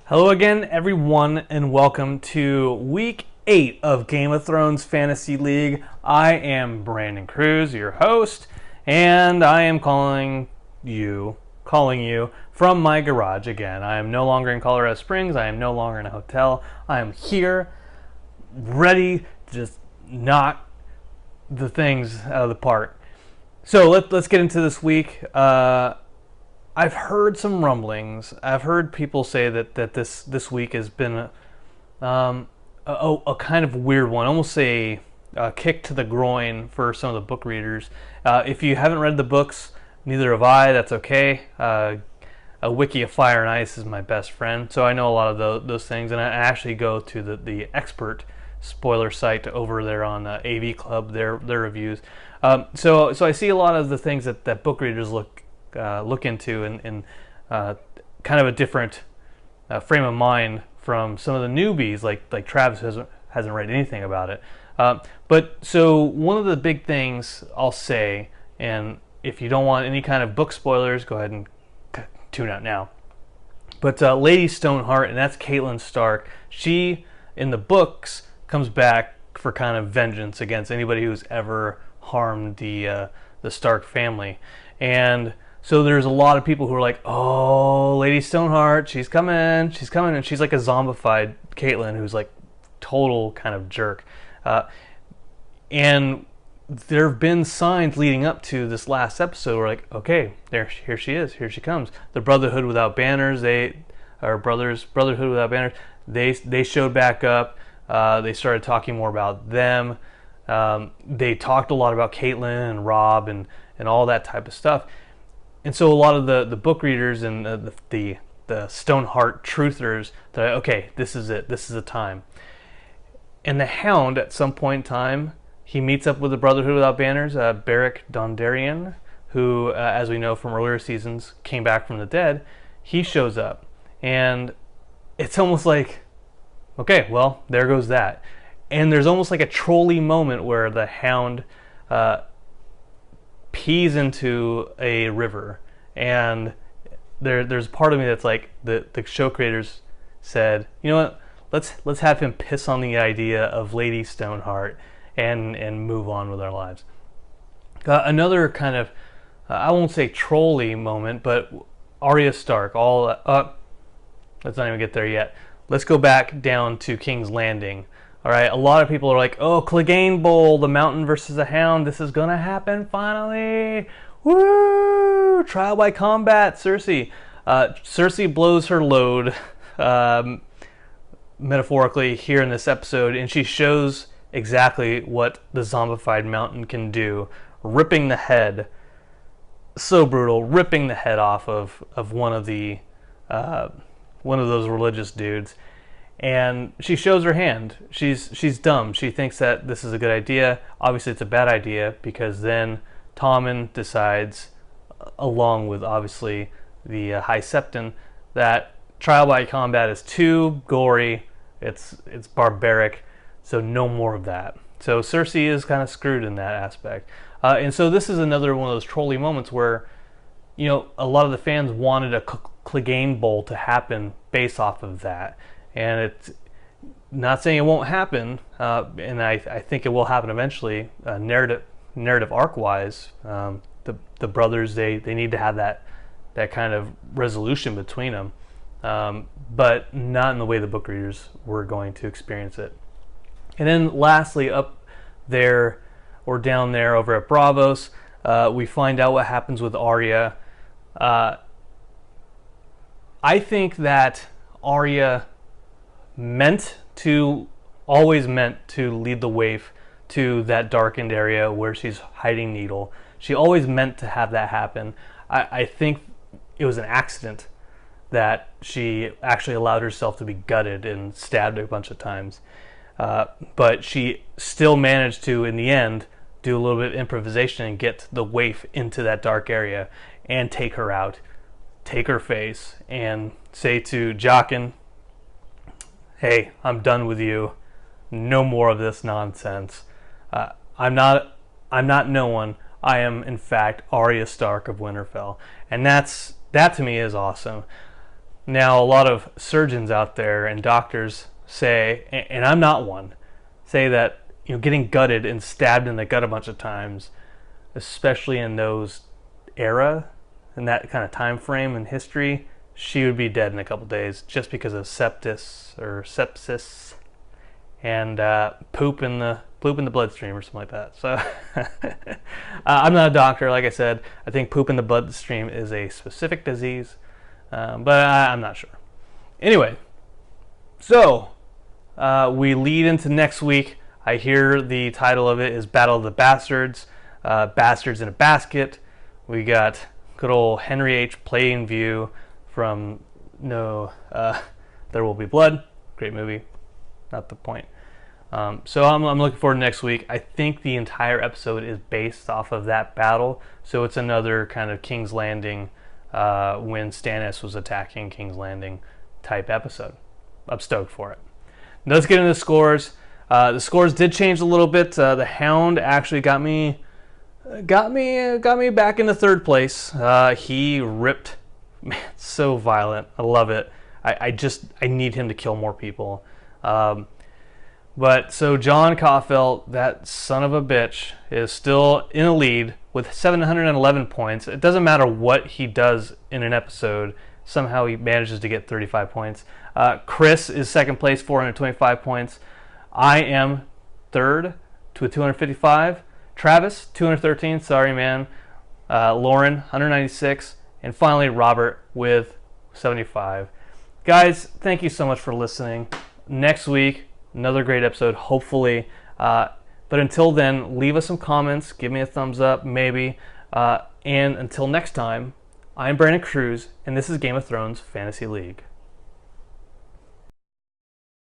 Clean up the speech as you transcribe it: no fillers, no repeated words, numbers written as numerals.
Hello again, everyone, and welcome to Week 8 of Game of Thrones Fantasy League. I am Brandon Cruz, your host, and I am calling you from my garage again. I am no longer in Colorado Springs. I am no longer in a hotel. I am here, ready to just knock the things out of the park. So let's get into this week. I've heard some rumblings. I've heard people say that this week has been a kind of weird one, almost a kick to the groin for some of the book readers. If you haven't read the books, neither have I. That's okay. A wiki of Fire and Ice is my best friend, so I know a lot of those things, and I actually go to the expert spoiler site over there on AV Club, their reviews. So I see a lot of the things that book readers look into in kind of a different frame of mind from some of the newbies, like Travis hasn't read anything about it. But so one of the big things I'll say, and if you don't want any kind of book spoilers, go ahead and tune out now. But Lady Stoneheart, and that's Catelyn Stark, she in the books comes back for kind of vengeance against anybody who's ever harmed the Stark family. And so there's a lot of people who are like, oh, Lady Stoneheart, she's coming, and she's like a zombified Catelyn who's like total kind of jerk. And there have been signs leading up to this last episode where like, okay, here she is, here she comes. The Brotherhood Without Banners, Brotherhood Without Banners, they showed back up. They started talking more about them. They talked a lot about Catelyn and Robb and all that type of stuff. And so a lot of the book readers and the Stoneheart truthers, they're like, okay, this is it. This is the time. And the Hound, at some point in time, he meets up with the Brotherhood Without Banners, Beric Dondarrion, who, as we know from earlier seasons, came back from the dead. He shows up. And it's almost like, okay, well, there goes that. And there's almost like a trolley moment where the Hound pees into a river, and there's part of me that's like the show creators said, you know what, let's have him piss on the idea of Lady Stoneheart and move on with our lives. Another kind of I won't say trolley moment, but Arya Stark. Let's not even get there yet. Let's go back down to King's Landing. All right, a lot of people are like, oh, Clegane Bowl, the Mountain versus the Hound, this is going to happen finally. Woo! Trial by combat, Cersei. Cersei blows her load, metaphorically, here in this episode, and she shows exactly what the zombified Mountain can do, ripping the head, so brutal, ripping the head off of one of those religious dudes. And she shows her hand. She's dumb. She thinks that this is a good idea. Obviously, it's a bad idea because then Tommen decides, along with obviously the High Septon, that trial by combat is too gory. It's barbaric. So no more of that. So Cersei is kind of screwed in that aspect. And so this is another one of those trolley moments where, you know, a lot of the fans wanted a Clegane Bowl to happen based off of that. And it's not saying it won't happen, and I think it will happen eventually, narrative arc-wise. The brothers, they need to have that kind of resolution between them, but not in the way the book readers were going to experience it. And then lastly, up there, or down there over at Braavos, we find out what happens with Arya. I think that Arya always meant to lead the waif to that darkened area where she's hiding Needle. She always meant to have that happen. I think it was an accident that she actually allowed herself to be gutted and stabbed a bunch of times. But she still managed to, in the end, do a little bit of improvisation and get the waif into that dark area and take her out, take her face, and say to Jaqen, hey, I'm done with you. No more of this nonsense. I'm not no one. I am, in fact, Arya Stark of Winterfell. And that to me is awesome. Now, a lot of surgeons out there and doctors say, and I'm not one, say that getting gutted and stabbed in the gut a bunch of times, especially in those era, in that kind of time frame in history, she would be dead in a couple days just because of sepsis and poop in the bloodstream or something like that. So I'm not a doctor, like I said. I think poop in the bloodstream is a specific disease, but I'm not sure. Anyway, so we lead into next week. I hear the title of it is Battle of the Bastards, Bastards in a Basket. We got good old Henry H. Plainview from There Will Be Blood. Great movie. Not the point. So I'm looking forward to next week. I think the entire episode is based off of that battle. So it's another kind of King's Landing when Stannis was attacking King's Landing type episode. I'm stoked for it. Now let's get into the scores. The scores did change a little bit. The Hound actually got me back into third place. He ripped, man, so violent. I love it. I need him to kill more people. But so John Caulfield, that son of a bitch, is still in the lead with 711 points. It doesn't matter what he does in an episode. Somehow he manages to get 35 points. Chris is second place, 425 points. I am third with 255. Travis, 213. Sorry, man. Lauren, 196. And finally, Robert with 75. Guys, thank you so much for listening. Next week, another great episode, hopefully. But until then, leave us some comments. Give me a thumbs up, maybe. And until next time, I'm Brandon Cruz, and this is Game of Thrones Fantasy League.